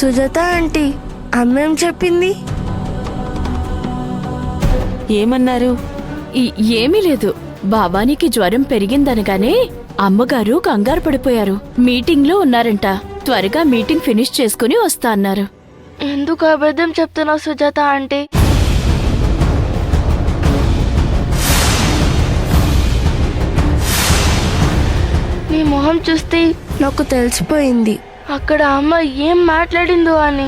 Sujatha aunty, అమ్మేం చెప్పింది? ఏమన్నారు? ఏమీ లేదు. బాబానికి జ్వరం పెరిగిందనగానే అమ్మగారు కంగారు పడిపోయారు. మీటింగ్లో ఉన్నారంట. త్వరగా మీటింగ్ ఫినిష్ చేసుకుని వస్తా అన్నారు. ఎందుకు అబద్ధం చెప్తున్నావు సుజాత ఆంటీ? నీ మొహం చూస్తే నాకు తెలిసిపోయింది అక్కడ అమ్మ ఏం మాట్లాడిందో అని,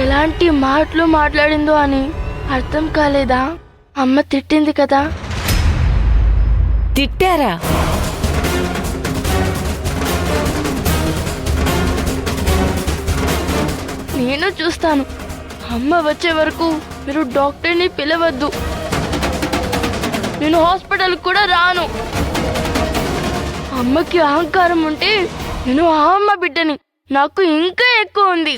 ఎలాంటి మాటలు మాట్లాడిందో అని. అర్థం కాలేదా? అమ్మ తిట్టింది కదా. తిట్టారా? నేను చూస్తాను. అమ్మ వచ్చే వరకు మీరు డాక్టర్ని పిలవద్దు. నేను హాస్పిటల్ కూడా రాను. అమ్మకి అహంకారం ఉంటే నేను ఆ అమ్మ బిడ్డని, నాకు ఇంకా ఎక్కువ ఉంది.